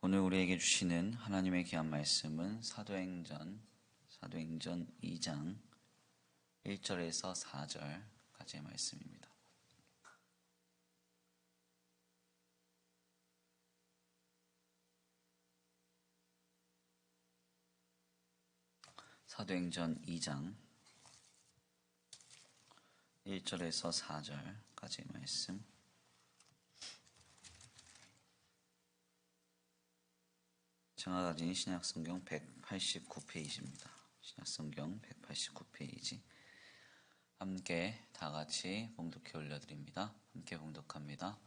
오늘 우리에게 주시는 하나님의 귀한 말씀은 사도행전 2장 1절에서 4절까지의 말씀입니다. 사도행전 2장 1절에서 4절까지의 말씀. 제가 가진 신약성경 189페이지입니다. 신약성경 189페이지. 함께 다 같이 봉독해 올려드립니다. 함께 봉독합니다.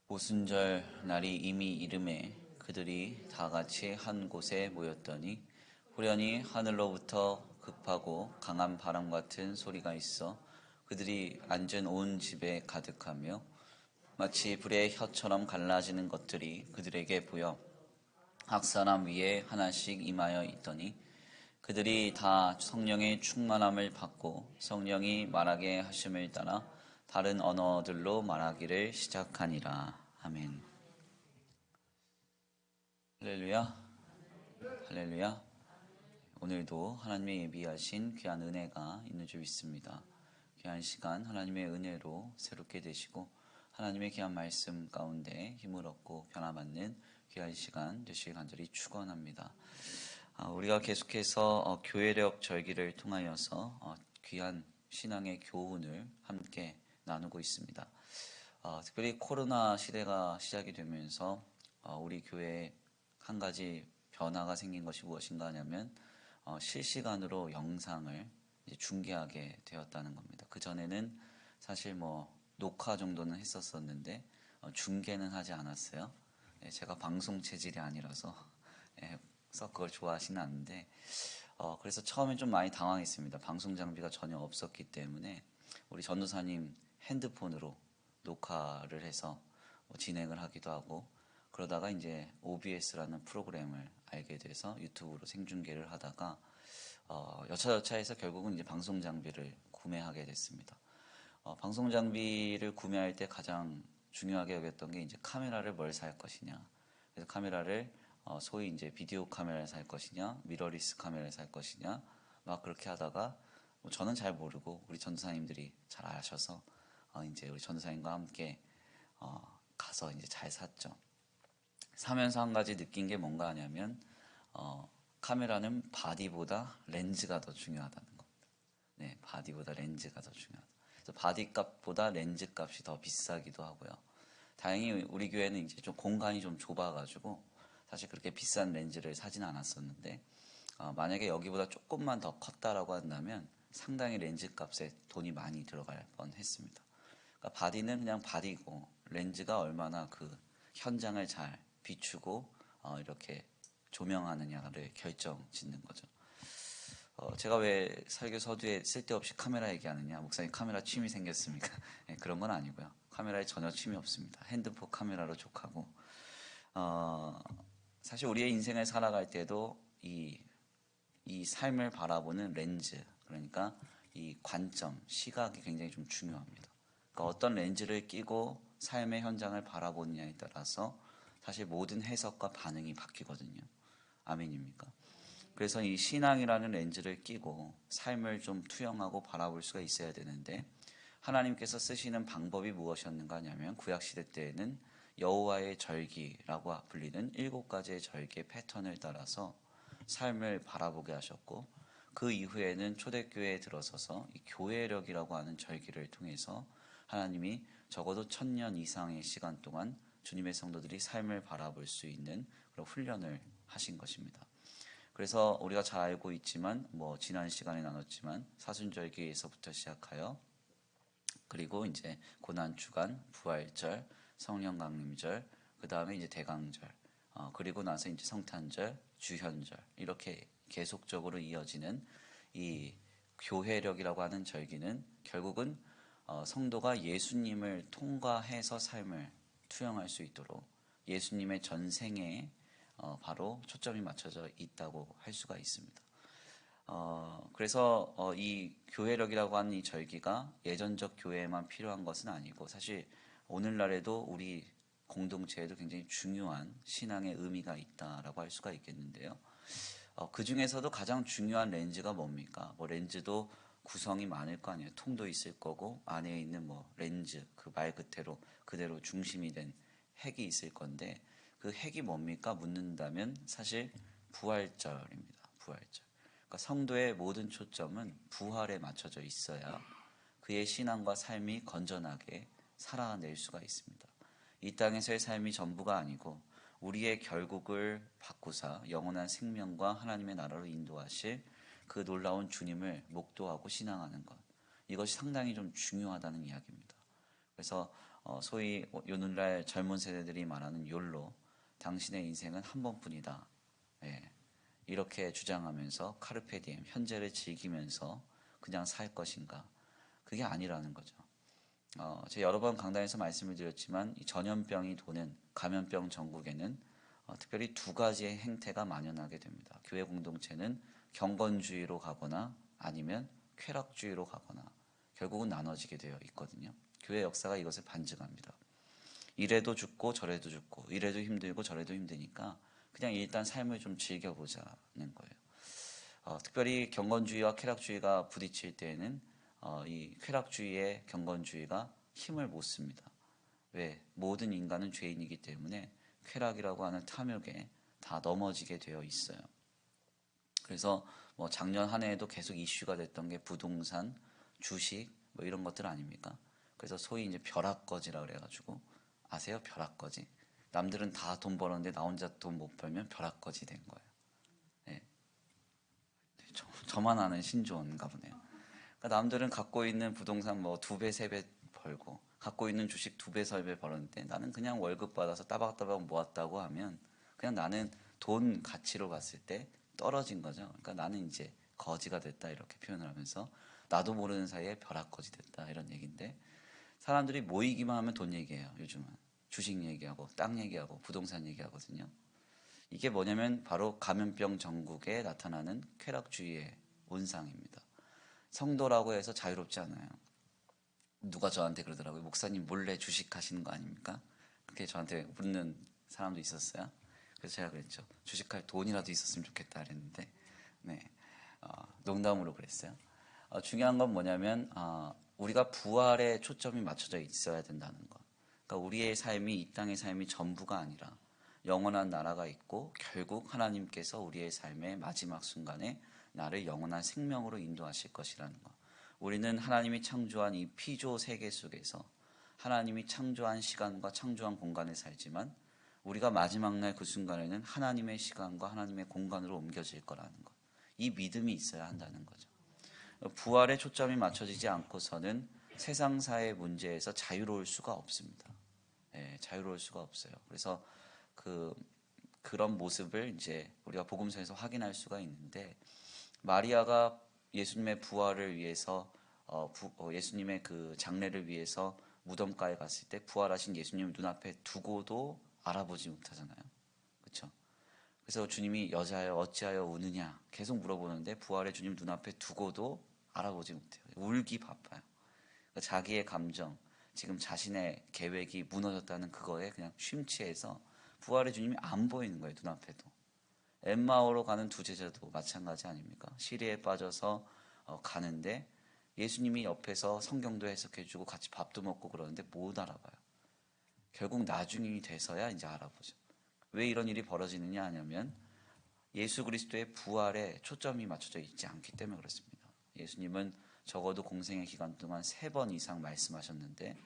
오순절 날이 이미 이름에 그들이 다 같이 한 곳에 모였더니 후련히 하늘로부터 급하고 강한 바람 같은 소리가 있어 그들이 앉은 온 집에 가득하며 마치 불의 혀처럼 갈라지는 것들이 그들에게 보여 각 사람 위에 하나씩 임하여 있더니 그들이 다 성령의 충만함을 받고 성령이 말하게 하심을 따라 다른 언어들로 말하기를 시작하니라. 아멘. 할렐루야. 할렐루야. 오늘도 하나님의 예비하신 귀한 은혜가 있는 줄 믿습니다. 귀한 시간 하나님의 은혜로 새롭게 되시고 하나님의 귀한 말씀 가운데 힘을 얻고 변화받는 귀한 시간 되시길 간절히 축원합니다. 우리가 계속해서 교회력 절기를 통하여서 귀한 신앙의 교훈을 함께 나누고 있습니다. 특별히 코로나 시대가 시작이 되면서 우리 교회에 한 가지 변화가 생긴 것이 무엇인가 하냐면 실시간으로 영상을 이제 중계하게 되었다는 겁니다. 그전에는 사실 녹화 정도는 했었었는데 중계는 하지 않았어요. 제가 방송 체질이 아니라서 썩 그걸 좋아하지는 않는데 그래서 처음엔 좀 많이 당황했습니다. 방송 장비가 전혀 없었기 때문에 우리 전도사님 핸드폰으로 녹화를 해서 진행을 하기도 하고 그러다가 이제 OBS라는 프로그램을 알게 돼서 유튜브로 생중계를 하다가 여차여차해서 결국은 이제 방송 장비를 구매하게 됐습니다. 방송 장비를 구매할 때 가장 중요하게 여겼던 게 이제 카메라를 뭘 살 것이냐. 그래서 카메라를 소위 이제 비디오 카메라를 살 것이냐, 미러리스 카메라를 살 것이냐, 막 그렇게 하다가 저는 잘 모르고 우리 전도사님들이 잘 아셔서 이제 우리 전도사님과 함께 가서 이제 잘 샀죠. 사면서 한 가지 느낀 게 뭔가 하냐면 카메라는 바디보다 렌즈가 더 중요하다는 겁니다. 네, 바디보다 렌즈가 더 중요하다. 그래서 바디 값보다 렌즈 값이 더 비싸기도 하고요. 다행히 우리 교회는 이제 좀 공간이 좀 좁아가지고 사실 그렇게 비싼 렌즈를 사진 않았었는데 만약에 여기보다 조금만 더 컸다라고 한다면 상당히 렌즈 값에 돈이 많이 들어갈 뻔했습니다. 그러니까 바디는 그냥 바디고 렌즈가 얼마나 그 현장을 잘 비추고 이렇게 조명하느냐를 결정짓는 거죠. 제가 왜 설교 서두에 쓸데없이 카메라 얘기하느냐, 목사님 카메라 취미 생겼습니까? 네, 그런 건 아니고요. 카메라에 전혀 취미 없습니다. 핸드폰 카메라로 족하고 사실 우리의 인생을 살아갈 때도 이 삶을 바라보는 렌즈, 그러니까 이 관점, 시각이 굉장히 좀 중요합니다. 그러니까 어떤 렌즈를 끼고 삶의 현장을 바라보느냐에 따라서 사실 모든 해석과 반응이 바뀌거든요. 아멘입니까? 그래서 이 신앙이라는 렌즈를 끼고 삶을 좀 투영하고 바라볼 수가 있어야 되는데 하나님께서 쓰시는 방법이 무엇이었는가 하냐면 구약시대 때에는 여호와의 절기라고 불리는 7가지의 절기의 패턴을 따라서 삶을 바라보게 하셨고 그 이후에는 초대교회에 들어서서 이 교회력이라고 하는 절기를 통해서 하나님이 적어도 1000년 이상의 시간 동안 주님의 성도들이 삶을 바라볼 수 있는 그런 훈련을 하신 것입니다. 그래서 우리가 잘 알고 있지만 지난 시간에 나눴지만 사순절기에서부터 시작하여 그리고 이제 고난주간, 부활절, 성령강림절, 그 다음에 이제 대강절, 그리고 나서 이제 성탄절, 주현절 이렇게 계속적으로 이어지는 이 교회력이라고 하는 절기는 결국은 성도가 예수님을 통과해서 삶을 투영할 수 있도록 예수님의 전생에 바로 초점이 맞춰져 있다고 할 수가 있습니다. 그래서 이 교회력이라고 하는 이 절기가 예전적 교회에만 필요한 것은 아니고 사실 오늘날에도 우리 공동체에도 굉장히 중요한 신앙의 의미가 있다라고 할 수가 있겠는데요. 그 중에서도 가장 중요한 렌즈가 뭡니까? 뭐 렌즈도 구성이 많을 거 아니에요. 통도 있을 거고 안에 있는 뭐 렌즈 그 말 그대로 중심이 된 핵이 있을 건데 그 핵이 뭡니까? 묻는다면 사실 부활절입니다. 부활절. 그러니까 성도의 모든 초점은 부활에 맞춰져 있어야 그의 신앙과 삶이 건전하게 살아낼 수가 있습니다. 이 땅에서의 삶이 전부가 아니고 우리의 결국을 바꾸사 영원한 생명과 하나님의 나라로 인도하실 그 놀라운 주님을 목도하고 신앙하는 것. 이것이 상당히 좀 중요하다는 이야기입니다. 그래서 소위 오늘날 젊은 세대들이 말하는 욜로, 당신의 인생은 한 번뿐이다. 예, 이렇게 주장하면서 카르페디엠, 현재를 즐기면서 그냥 살 것인가. 그게 아니라는 거죠. 제가 여러 번 강단에서 말씀을 드렸지만 이 전염병이 도는 감염병 전국에는 특별히 두 가지의 행태가 만연하게 됩니다. 교회 공동체는 경건주의로 가거나 아니면 쾌락주의로 가거나 결국은 나눠지게 되어 있거든요. 교회 역사가 이것을 반증합니다. 이래도 죽고 저래도 죽고 이래도 힘들고 저래도 힘드니까 그냥 일단 삶을 좀 즐겨보자는 거예요. 특별히 경건주의와 쾌락주의가 부딪힐 때에는 이 쾌락주의의 경건주의가 힘을 못 씁니다. 왜? 모든 인간은 죄인이기 때문에 쾌락이라고 하는 탐욕에 다 넘어지게 되어 있어요. 그래서 뭐 작년 한 해에도 계속 이슈가 됐던 게 부동산, 주식 뭐 이런 것들 아닙니까? 그래서 소위 이제 벼락거지라 그래가지고 아세요? 벼락거지. 남들은 다 돈 벌었는데 나 혼자 돈 못 벌면 벼락거지 된 거예요. 네. 저만 아는 신조어인가 보네요. 그러니까 남들은 갖고 있는 부동산 뭐 2배, 3배 벌고 갖고 있는 주식 2배, 3배 벌었는데 나는 그냥 월급 받아서 따박따박 모았다고 하면 그냥 나는 돈 가치로 봤을 때 떨어진 거죠. 그러니까 나는 이제 거지가 됐다 이렇게 표현을 하면서 나도 모르는 사이에 벼락거지 됐다 이런 얘기인데 사람들이 모이기만 하면 돈 얘기해요. 요즘은 주식 얘기하고 땅 얘기하고 부동산 얘기하거든요. 이게 뭐냐면 바로 감염병 전국에 나타나는 쾌락주의의 온상입니다. 성도라고 해서 자유롭지 않아요. 누가 저한테 그러더라고요. 목사님 몰래 주식하시는 거 아닙니까? 그렇게 저한테 묻는 사람도 있었어요. 그래서 제가 그랬죠. 주식할 돈이라도 있었으면 좋겠다 그랬는데 네, 농담으로 그랬어요. 중요한 건 뭐냐면 우리가 부활에 초점이 맞춰져 있어야 된다는 것. 그러니까 우리의 삶이 이 땅의 삶이 전부가 아니라 영원한 나라가 있고 결국 하나님께서 우리의 삶의 마지막 순간에 나를 영원한 생명으로 인도하실 것이라는 것. 우리는 하나님이 창조한 이 피조 세계 속에서 하나님이 창조한 시간과 창조한 공간에 살지만 우리가 마지막 날 그 순간에는 하나님의 시간과 하나님의 공간으로 옮겨질 거라는 것. 이 믿음이 있어야 한다는 거죠. 부활에 초점이 맞춰지지 않고서는 세상사의 문제에서 자유로울 수가 없습니다. 예, 자유로울 수가 없어요. 그래서 그런 모습을 이제 우리가 복음서에서 확인할 수가 있는데 마리아가 예수님의 부활을 위해서 예수님의 그 장례를 위해서 무덤가에 갔을 때 부활하신 예수님을 눈앞에 두고도 알아보지 못하잖아요. 그렇죠? 그래서 주님이 여자여 어찌하여 우느냐 계속 물어보는데 부활의 주님 눈앞에 두고도 알아보지 못해요. 울기 바빠요. 그러니까 자기의 감정, 지금 자신의 계획이 무너졌다는 그거에 그냥 심취해서 부활의 주님이 안 보이는 거예요. 눈앞에도. 엠마오로 가는 두 제자도 마찬가지 아닙니까? 시리에 빠져서 가는데 예수님이 옆에서 성경도 해석해주고 같이 밥도 먹고 그러는데 못 알아봐요. 결국 나중이 돼서야 이제 알아보죠. 왜 이런 일이 벌어지느냐 하냐면 예수 그리스도의 부활에 초점이 맞춰져 있지 않기 때문에 그렇습니다. 예수님은 적어도 공생의 기간 동안 3번 이상 말씀하셨는데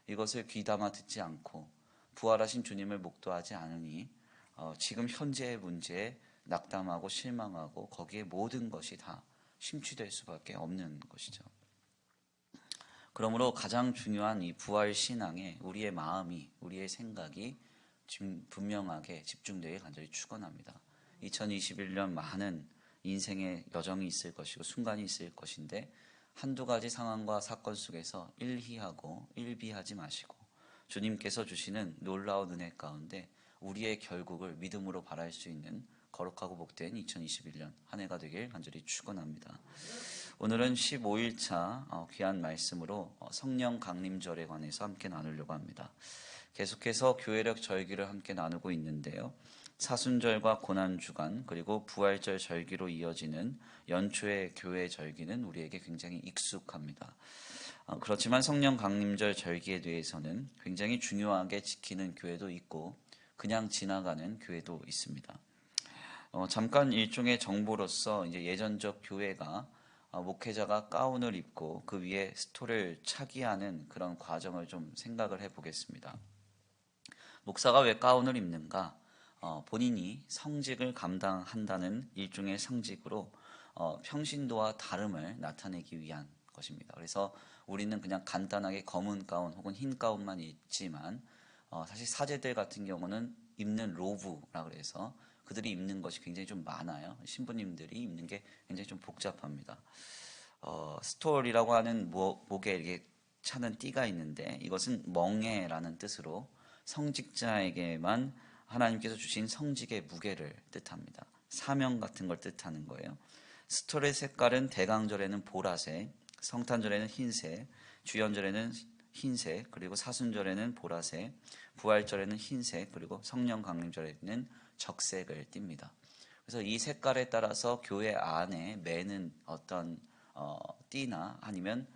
이것을 귀담아 듣지 않고 부활하신 주님을 목도하지 않으니 지금 현재의 문제에 낙담하고 실망하고 거기에 모든 것이 다 심취될 수밖에 없는 것이죠. 그러므로 가장 중요한 이 부활 신앙에 우리의 마음이, 우리의 생각이 분명하게 집중되게 간절히 축원합니다. 2021년 많은 인생의 여정이 있을 것이고 순간이 있을 것인데 한두 가지 상황과 사건 속에서 일희하고 일비하지 마시고 주님께서 주시는 놀라운 은혜 가운데 우리의 결국을 믿음으로 바랄 수 있는 거룩하고 복된 2021년 한 해가 되길 간절히 축원합니다. 오늘은 15일차 귀한 말씀으로 성령 강림절에 관해서 함께 나누려고 합니다. 계속해서 교회력 절기를 함께 나누고 있는데요. 사순절과 고난주간 그리고 부활절 절기로 이어지는 연초의 교회 절기는 우리에게 굉장히 익숙합니다. 그렇지만 성령 강림절 절기에 대해서는 굉장히 중요하게 지키는 교회도 있고 그냥 지나가는 교회도 있습니다. 잠깐 일종의 정보로서 이제 예전적 교회가 목회자가 가운을 입고 그 위에 스토를 차기 하는 그런 과정을 좀 생각을 해보겠습니다. 목사가 왜 가운을 입는가? 본인이 성직을 감당한다는 일종의 상징으로 평신도와 다름을 나타내기 위한 것입니다. 그래서 우리는 그냥 간단하게 검은 가운 혹은 흰 가운만 입지만 사실 사제들 같은 경우는 입는 로브라 그래서 그들이 입는 것이 굉장히 좀 많아요. 신부님들이 입는 게 굉장히 좀 복잡합니다. 스톨이라고 하는 목에 이렇게 차는 띠가 있는데 이것은 멍에라는 뜻으로 성직자에게만 하나님께서 주신 성직의 무게를 뜻합니다. 사명 같은 걸 뜻하는 거예요. 스톨의 색깔은 대강절에는 보라색, 성탄절에는 흰색, 주연절에는 흰색, 그리고 사순절에는 보라색, 부활절에는 흰색, 그리고 성령 강림절에는 적색을 띱니다. 그래서 이 색깔에 따라서 교회 안에 매는 어떤 띠나 아니면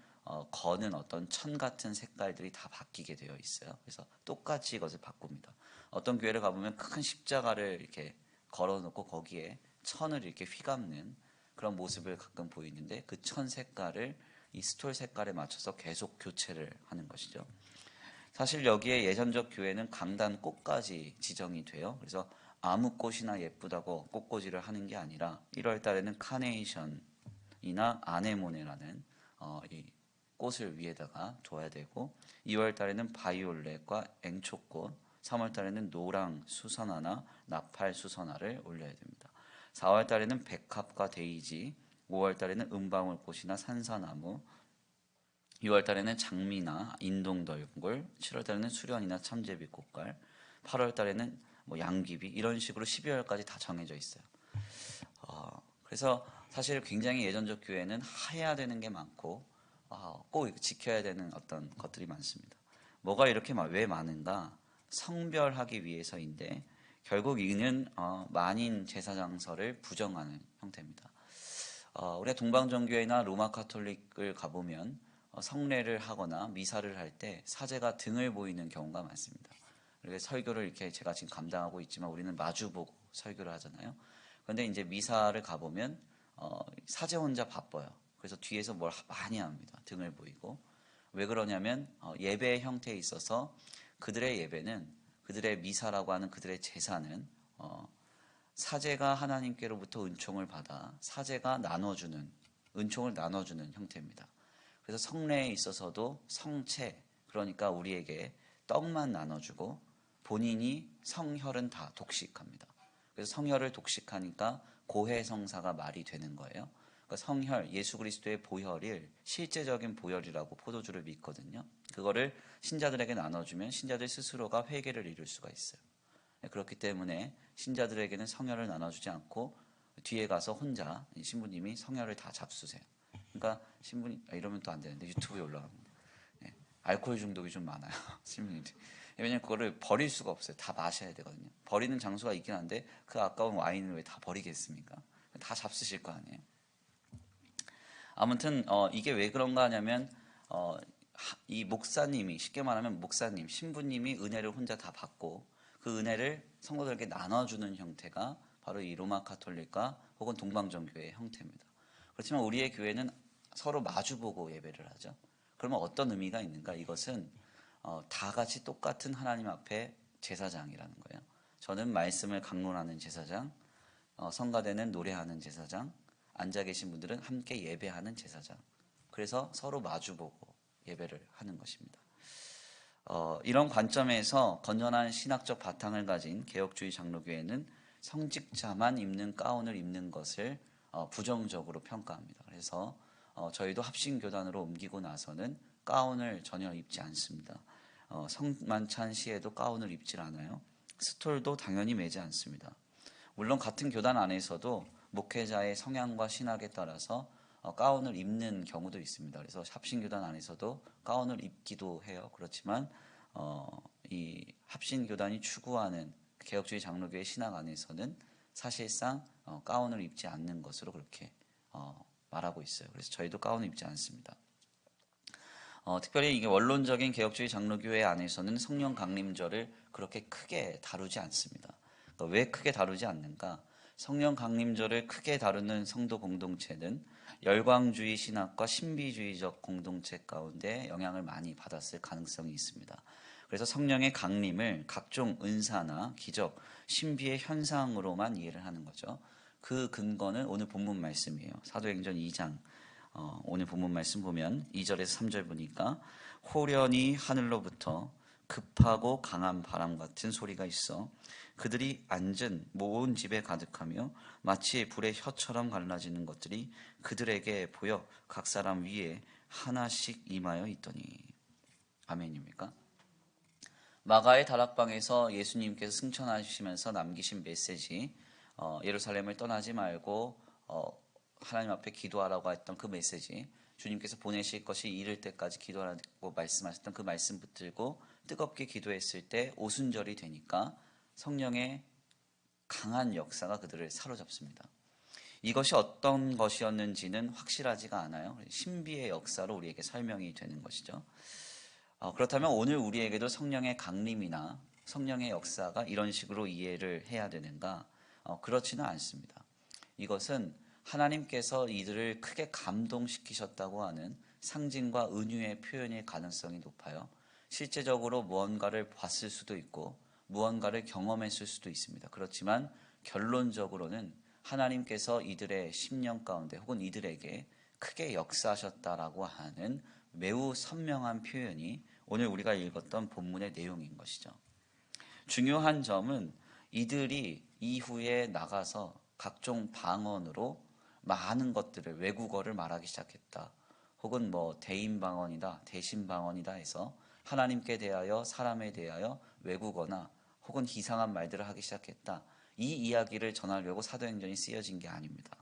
거는 어떤 천 같은 색깔들이 다 바뀌게 되어 있어요. 그래서 똑같이 이것을 바꿉니다. 어떤 교회를 가보면 큰 십자가를 이렇게 걸어놓고 거기에 천을 이렇게 휘감는 그런 모습을 가끔 보이는데 그 천 색깔을 이 스톨 색깔에 맞춰서 계속 교체를 하는 것이죠. 사실 여기에 예전적 교회는 강단 꽃까지 지정이 돼요. 그래서 아무 꽃이나 예쁘다고 꽃꽂이를 하는 게 아니라 1월 달에는 카네이션이나 아네모네라는 이 꽃을 위에다가 둬야 되고 2월 달에는 바이올렛과 앵초꽃, 3월 달에는 노랑 수선화나 나팔 수선화를 올려야 됩니다. 4월 달에는 백합과 데이지, 5월 달에는 은방울꽃이나 산사나무, 6월 달에는 장미나 인동덜굴, 7월 달에는 수련이나 참제비 꽃갈, 8월 달에는 양귀비 이런 식으로 12월까지 다 정해져 있어요. 그래서 사실 굉장히 예전적 교회는 해야 되는 게 많고 꼭 지켜야 되는 어떤 것들이 많습니다. 뭐가 이렇게 왜 많은가? 성별하기 위해서인데 결국 이는 만인 제사장설을 부정하는 형태입니다. 우리가 동방정교회나 로마 카톨릭을 가보면 성례를 하거나 미사를 할 때 사제가 등을 보이는 경우가 많습니다. 그래서 설교를 이렇게 제가 지금 감당하고 있지만 우리는 마주보고 설교를 하잖아요. 그런데 이제 미사를 가보면 사제 혼자 바빠요. 그래서 뒤에서 뭘 많이 합니다. 등을 보이고. 왜 그러냐면 예배의 형태에 있어서 그들의 예배는 그들의 미사라고 하는 그들의 제사는 사제가 하나님께로부터 은총을 받아 사제가 나눠주는 은총을 나눠주는 형태입니다. 그래서 성례에 있어서도 성체 그러니까 우리에게 떡만 나눠주고 본인이 성혈은 다 독식합니다. 그래서 성혈을 독식하니까 고해성사가 말이 되는 거예요. 그러니까 성혈, 예수 그리스도의 보혈을 실제적인 보혈이라고 포도주를 믿거든요. 그거를 신자들에게 나눠주면 신자들 스스로가 회개를 이룰 수가 있어요. 그렇기 때문에 신자들에게는 성혈을 나눠주지 않고 뒤에 가서 혼자 신부님이 성혈을 다 잡수세요. 그러니까 신부님 이러면 또 안 되는데 유튜브에 올라갑니다. 알코올 중독이 좀 많아요. 신부님들. 왜냐면 그거를 버릴 수가 없어요. 다 마셔야 되거든요. 버리는 장소가 있긴 한데 그 아까운 와인을 왜 다 버리겠습니까? 다 잡수실 거 아니에요. 아무튼 이게 왜 그런가 하냐면 이 목사님이 쉽게 말하면 목사님, 신부님이 은혜를 혼자 다 받고 그 은혜를 성도들에게 나눠주는 형태가 바로 이 로마 카톨릭과 혹은 동방정교회의 형태입니다. 그렇지만 우리의 교회는 서로 마주보고 예배를 하죠. 그러면 어떤 의미가 있는가? 이것은 다 같이 똑같은 하나님 앞에 제사장이라는 거예요. 저는 말씀을 강론하는 제사장, 성가대는 노래하는 제사장, 앉아 계신 분들은 함께 예배하는 제사장. 그래서 서로 마주보고 예배를 하는 것입니다. 이런 관점에서 건전한 신학적 바탕을 가진 개혁주의 장로교회는 성직자만 입는 가운을 입는 것을 부정적으로 평가합니다. 그래서 저희도 합신교단으로 옮기고 나서는 가운을 전혀 입지 않습니다. 성만찬 시에도 가운을 입질 않아요. 스톨도 당연히 매지 않습니다. 물론 같은 교단 안에서도 목회자의 성향과 신학에 따라서 가운을 입는 경우도 있습니다. 그래서 합신교단 안에서도 가운을 입기도 해요. 그렇지만 이 합신교단이 추구하는 개혁주의 장로교의 신학 안에서는 사실상 가운을 입지 않는 것으로 그렇게 말하고 있어요. 그래서 저희도 가운을 입지 않습니다. 특별히 이게 원론적인 개혁주의 장로교회 안에서는 성령 강림절을 그렇게 크게 다루지 않습니다. 그러니까 왜 크게 다루지 않는가? 성령 강림절을 크게 다루는 성도 공동체는 열광주의 신학과 신비주의적 공동체 가운데 영향을 많이 받았을 가능성이 있습니다. 그래서 성령의 강림을 각종 은사나 기적, 신비의 현상으로만 이해를 하는 거죠. 그 근거는 오늘 본문 말씀이에요. 사도행전 2장 오늘 본문 말씀 보면 2절에서 3절 보니까 호련히 하늘로부터 급하고 강한 바람 같은 소리가 있어 그들이 앉은 모은 집에 가득하며 마치 불의 혀처럼 갈라지는 것들이 그들에게 보여 각 사람 위에 하나씩 임하여 있더니. 아멘입니까? 마가의 다락방에서 예수님께서 승천하시면서 남기신 메시지, 예루살렘을 떠나지 말고 하나님 앞에 기도하라고 했던 그 메시지, 주님께서 보내실 것이 이를 때까지 기도하라고 말씀하셨던 그 말씀 붙들고 뜨겁게 기도했을 때 오순절이 되니까 성령의 강한 역사가 그들을 사로잡습니다. 이것이 어떤 것이었는지는 확실하지가 않아요. 신비의 역사로 우리에게 설명이 되는 것이죠. 그렇다면 오늘 우리에게도 성령의 강림이나 성령의 역사가 이런 식으로 이해를 해야 되는가? 그렇지는 않습니다. 이것은 하나님께서 이들을 크게 감동시키셨다고 하는 상징과 은유의 표현일 가능성이 높아요. 실제적으로 무언가를 봤을 수도 있고 무언가를 경험했을 수도 있습니다. 그렇지만 결론적으로는 하나님께서 이들의 심령 가운데 혹은 이들에게 크게 역사하셨다라고 하는 매우 선명한 표현이 오늘 우리가 읽었던 본문의 내용인 것이죠. 중요한 점은 이들이 이후에 나가서 각종 방언으로 많은 것들을 외국어를 말하기 시작했다. 혹은 대인 방언이다, 대신 방언이다 해서 하나님께 대하여 사람에 대하여 외국어나 혹은 이상한 말들을 하기 시작했다. 이 이야기를 전하려고 사도행전이 쓰여진 게 아닙니다.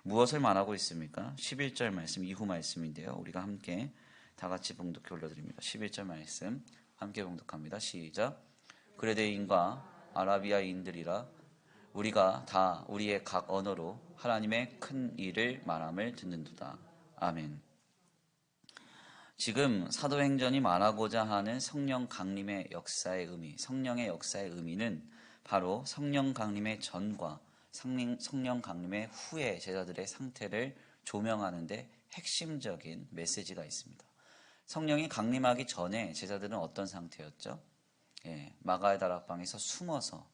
무엇을 말하고 있습니까? 11절 말씀 이후 말씀인데요. 우리가 함께 다 같이 봉독해 올려드립니다. 11절 말씀 함께 봉독합니다. 시작. 그레데인과 아라비아인들이라 우리가 다 우리의 각 언어로 하나님의 큰 일을 말함을 듣는도다. 아멘. 지금 사도행전이 말하고자 하는 성령 강림의 역사의 의미, 성령의 역사의 의미는 바로 성령 강림의 전과 성령 강림의 후의 제자들의 상태를 조명하는 데 핵심적인 메시지가 있습니다. 성령이 강림하기 전에 제자들은 어떤 상태였죠? 마가의 다락방에서 숨어서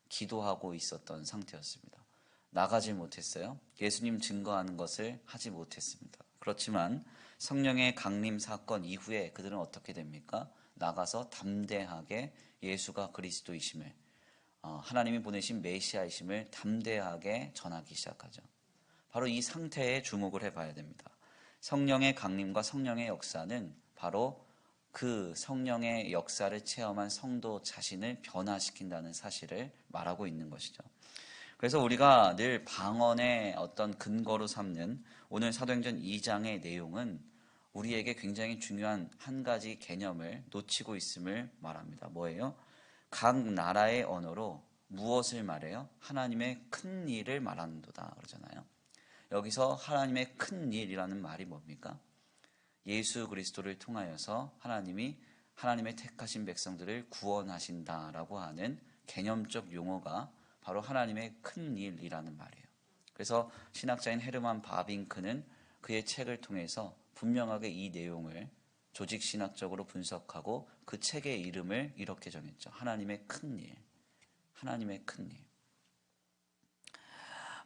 기도하고 있었던 상태였습니다. 나가질 못했어요. 예수님 증거하는 것을 하지 못했습니다. 그렇지만 성령의 강림 사건 이후에 그들은 어떻게 됩니까? 나가서 담대하게 예수가 그리스도이심을, 하나님이 보내신 메시아이심을 담대하게 전하기 시작하죠. 바로 이 상태에 주목을 해봐야 됩니다. 성령의 강림과 성령의 역사는 바로 그 성령의 역사를 체험한 성도 자신을 변화시킨다는 사실을 말하고 있는 것이죠. 그래서 우리가 늘 방언의 어떤 근거로 삼는 오늘 사도행전 2장의 내용은 우리에게 굉장히 중요한 한 가지 개념을 놓치고 있음을 말합니다. 뭐예요? 각 나라의 언어로 무엇을 말해요? 하나님의 큰 일을 말하는도다 그러잖아요. 여기서 하나님의 큰 일이라는 말이 뭡니까? 예수 그리스도를 통하여서 하나님이 하나님의 택하신 백성들을 구원하신다라고 하는 개념적 용어가 바로 하나님의 큰 일이라는 말이에요. 그래서 신학자인 헤르만 바빙크는 그의 책을 통해서 분명하게 이 내용을 조직신학적으로 분석하고 그 책의 이름을 이렇게 정했죠. 하나님의 큰 일. 하나님의 큰 일.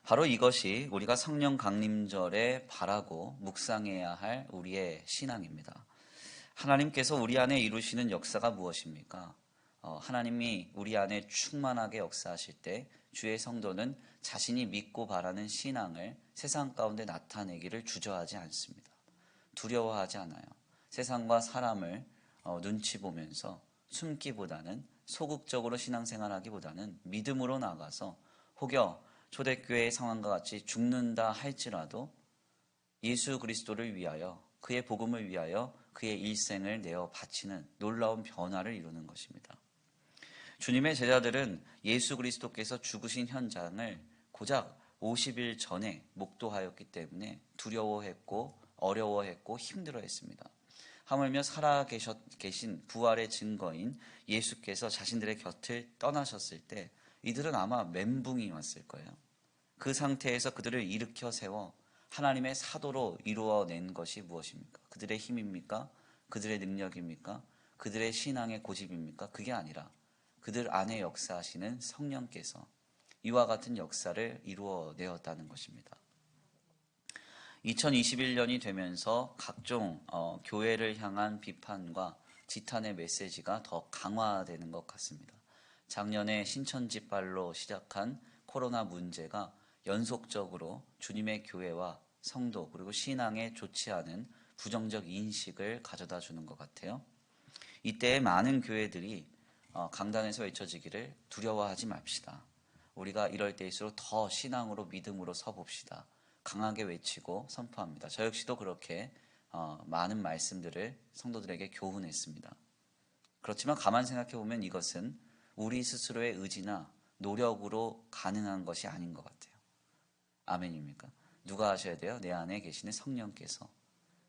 바로 이것이 우리가 성령 강림절에 바라고 묵상해야 할 우리의 신앙입니다. 하나님께서 우리 안에 이루시는 역사가 무엇입니까? 하나님이 우리 안에 충만하게 역사하실 때 주의 성도는 자신이 믿고 바라는 신앙을 세상 가운데 나타내기를 주저하지 않습니다. 두려워하지 않아요. 세상과 사람을 눈치 보면서 숨기보다는 소극적으로 신앙생활하기보다는 믿음으로 나가서 혹여 초대교회의 상황과 같이 죽는다 할지라도 예수 그리스도를 위하여 그의 복음을 위하여 그의 일생을 내어 바치는 놀라운 변화를 이루는 것입니다. 주님의 제자들은 예수 그리스도께서 죽으신 현장을 고작 50일 전에 목도하였기 때문에 두려워했고 어려워했고 힘들어했습니다. 하물며 살아계신 부활의 증거인 예수께서 자신들의 곁을 떠나셨을 때 이들은 아마 멘붕이 왔을 거예요. 그 상태에서 그들을 일으켜 세워 하나님의 사도로 이루어낸 것이 무엇입니까? 그들의 힘입니까? 그들의 능력입니까? 그들의 신앙의 고집입니까? 그게 아니라 그들 안에 역사하시는 성령께서 이와 같은 역사를 이루어내었다는 것입니다. 2021년이 되면서 각종 교회를 향한 비판과 지탄의 메시지가 더 강화되는 것 같습니다. 작년에 신천지발로 시작한 코로나 문제가 연속적으로 주님의 교회와 성도 그리고 신앙에 좋지 않은 부정적 인식을 가져다 주는 것 같아요. 이때 많은 교회들이 강단에서 외쳐지기를 두려워하지 맙시다. 우리가 이럴 때일수록 더 신앙으로 믿음으로 서봅시다. 강하게 외치고 선포합니다. 저 역시도 그렇게 많은 말씀들을 성도들에게 교훈했습니다. 그렇지만 가만 생각해 보면 이것은 우리 스스로의 의지나 노력으로 가능한 것이 아닌 것 같아요. 아멘입니까? 누가 하셔야 돼요? 내 안에 계시는 성령께서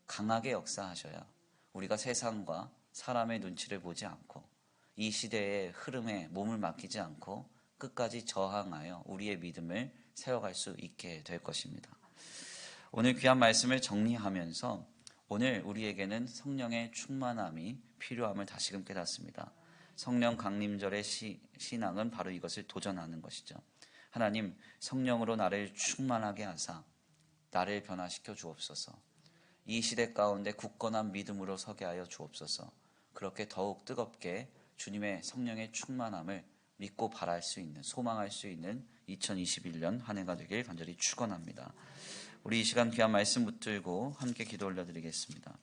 강하게 역사하셔야 우리가 세상과 사람의 눈치를 보지 않고 이 시대의 흐름에 몸을 맡기지 않고 끝까지 저항하여 우리의 믿음을 세워갈 수 있게 될 것입니다. 오늘 귀한 말씀을 정리하면서 오늘 우리에게는 성령의 충만함이 필요함을 다시금 깨닫습니다. 성령 강림절의 신앙은 바로 이것을 도전하는 것이죠. 하나님, 성령으로 나를 충만하게 하사 나를 변화시켜 주옵소서. 이 시대 가운데 굳건한 믿음으로 서게 하여 주옵소서. 그렇게 더욱 뜨겁게 주님의 성령의 충만함을 믿고 바랄 수 있는, 소망할 수 있는 2021년 한 해가 되길 간절히 축원합니다. 우리 이 시간 귀한 말씀 붙들고 함께 기도 올려드리겠습니다.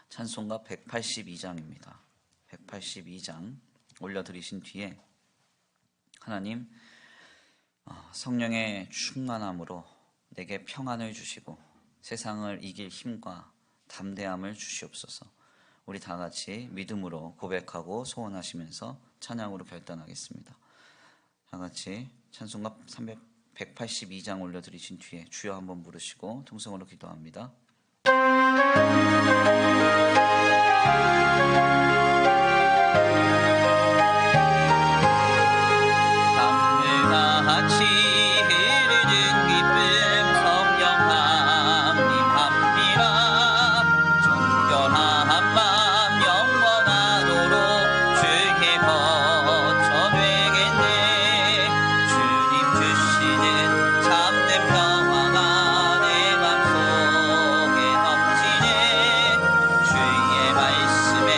찬송가 182장입니다. 182장 올려드리신 뒤에 하나님, 성령의 충만함으로 내게 평안을 주시고 세상을 이길 힘과 담대함을 주시옵소서. 우리 다 같이 믿음으로 고백하고 소원하시면서 찬양으로 결단하겠습니다. 다 같이 찬송가 182장 올려드리신 뒤에 주여 한번 부르시고 통성으로 기도합니다. 강물과 같이 흐르는 기쁨 성령 함님합니다. 정결한 맘 영원하도록 주의 거처 되겠네. 주님 주시는 참된 평화가 내 맘속에 넘치네. 주의 말씀에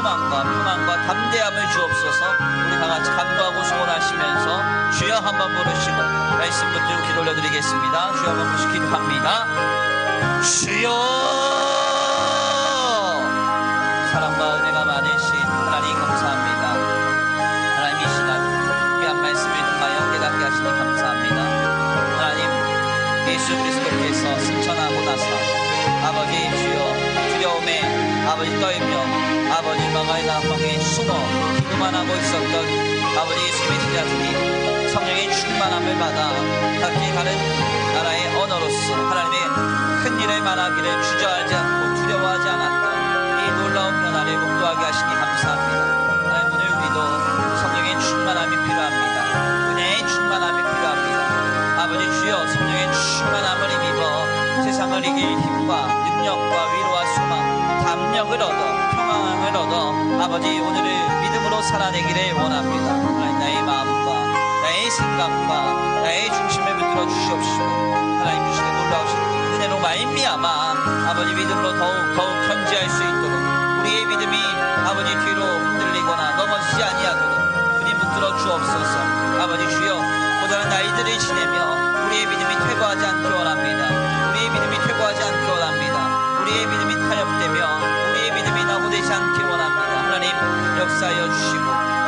소망과 평안과 담대함을 주옵소서. 우리 다 같이 간구하고 소원하시면서 주여 한번 부르시고 말씀 붙들고 기도 올려드리겠습니다. 주여 한번 부르시고 기도합니다. 주여. 사랑과 은혜가 많으신 하나님 감사합니다. 하나님 이 시간 귀한 말씀을 통하여 깨닫게 하시니 감사합니다. 하나님 예수 그리스도께서 승천하고 나서 아버지 주여 두려움에 아버지 떨며 아버지 마가의 나방에 숨어 기도만 하고 있었던 아버지 예수님의 제자들이 성령의 충만함을 받아 각기 다른 나라의 언어로서 하나님의 큰 일을 말하기를 주저하지 않고 두려워하지 않았던 이 놀라운 변화를 목도하게 하시니 감사합니다. 하나님 오늘 우리도 성령의 충만함이 필요합니다. 은혜의 충만함이 필요합니다. 아버지 주여 성령의 충만함을 힘입어 세상을 이길 힘과 능력과 위로와 소망 담력을 얻어 평안을 얻어 아버지 오늘을 믿음으로 살아내기를 원합니다. 하나님 나의 마음과 나의 생각과 나의 중심을 붙들어 주시옵시고 하나님 주시는 놀라우신 은혜로 말미암아 아버지 믿음으로 더욱 견지할 수 있도록 우리의 믿음이 아버지 뒤로 흔들리거나 넘어지지 아니하도록 주님 붙들어 주옵소서. 아버지 주여 고단한 나이들을 지내며 우리의 믿음이 퇴보하지 않기 원합니다. 우리의 믿음이 퇴보하지 않기 원합니다. 우리의 믿음이 타협되며 우리의 믿음이 낙오되지 않기 원합니다. 하나님 역사하여 주시고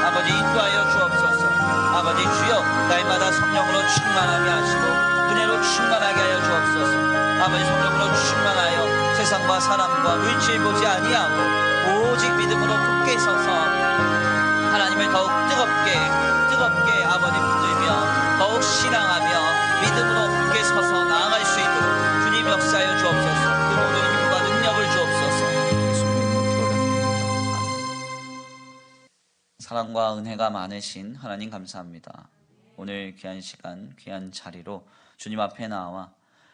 아버지 인도하여 주옵소서. 아버지 주여 날마다 성령으로 충만하게 하시고 은혜로 충만하게 하여 주옵소서. 아버지 성령으로 충만하여 세상과 사람과 물질 보지 아니하고 오직 믿음으로 굳게 서서 하나님을 더욱 뜨겁게 아버지 붙들며 더욱 신앙하며 믿음으로 굳게 서서 나아갈 수 있도록 주님 역사하여 주옵소서. 그 모든 힘과 능력을 주옵소서. 예수님으로 기도 올려드립니다. 사랑과 은혜가 많으신 하나님 감사합니다. 오늘 귀한 시간 귀한 자리로 주님 앞에 나와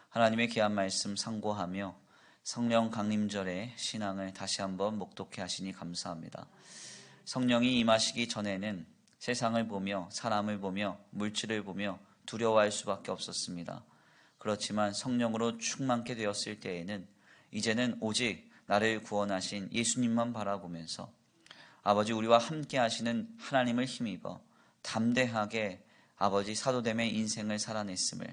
하나님의 귀한 말씀 상고하며 성령 강림절의 신앙을 다시 한번 목독해 하시니 감사합니다. 성령이 임하시기 전에는 세상을 보며 사람을 보며 물질을 보며 두려워할 수밖에 없었습니다. 그렇지만 성령으로 충만케 되었을 때에는 이제는 오직 나를 구원하신 예수님만 바라보면서 아버지 우리와 함께 하시는 하나님을 힘입어 담대하게 아버지 사도됨의 인생을 살아냈음을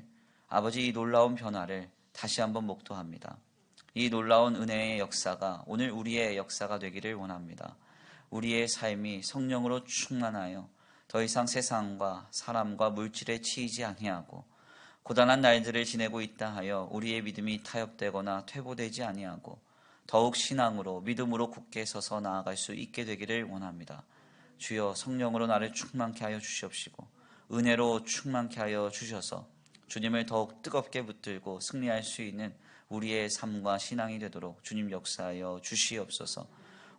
아버지 이 놀라운 변화를 다시 한번 목도합니다. 이 놀라운 은혜의 역사가 오늘 우리의 역사가 되기를 원합니다. 우리의 삶이 성령으로 충만하여 더 이상 세상과 사람과 물질에 치이지 아니하고 고단한 날들을 지내고 있다 하여 우리의 믿음이 타협되거나 퇴보되지 아니하고 더욱 신앙으로 믿음으로 굳게 서서 나아갈 수 있게 되기를 원합니다. 주여 성령으로 나를 충만케 하여 주시옵시고 은혜로 충만케 하여 주셔서 주님을 더욱 뜨겁게 붙들고 승리할 수 있는 우리의 삶과 신앙이 되도록 주님 역사하여 주시옵소서.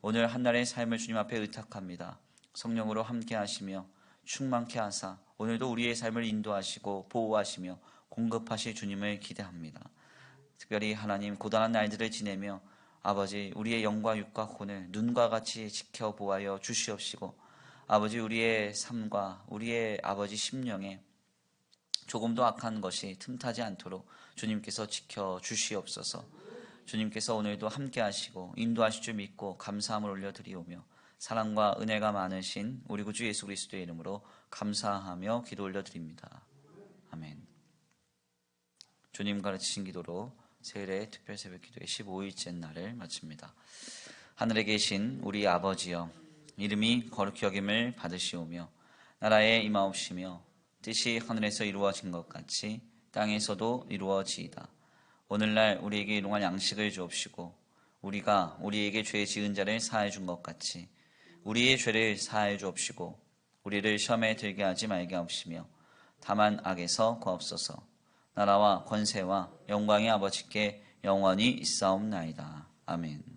오늘 한날의 삶을 주님 앞에 의탁합니다. 성령으로 함께 하시며 충만케 하사 오늘도 우리의 삶을 인도하시고 보호하시며 공급하실 주님을 기대합니다. 특별히 하나님 고단한 날들을 지내며 아버지 우리의 영과 육과 혼을 눈과 같이 지켜보아여 주시옵시고 아버지 우리의 삶과 우리의 아버지 심령에 조금도 악한 것이 틈타지 않도록 주님께서 지켜주시옵소서. 주님께서 오늘도 함께 하시고 인도하실 줄 믿고 감사함을 올려드리오며 사랑과 은혜가 많으신 우리 구주 예수 그리스도의 이름으로 감사하며 기도 올려드립니다. 아멘. 주님 가르치신 기도로 세일의 특별 새벽 기도의 15일째 날을 마칩니다. 하늘에 계신 우리 아버지여 이름이 거룩히 여김을 받으시오며 나라에 임하옵시며 뜻이 하늘에서 이루어진 것 같이 땅에서도 이루어지이다. 오늘날 우리에게 일용할 양식을 주옵시고 우리가 우리에게 죄 지은 자를 사하여 준 것 같이 우리의 죄를 사하여 주옵시고 우리를 시험에 들게 하지 말게 하옵시며 다만 악에서 구하옵소서. 나라와 권세와 영광의 아버지께 영원히 있사옵나이다. 아멘.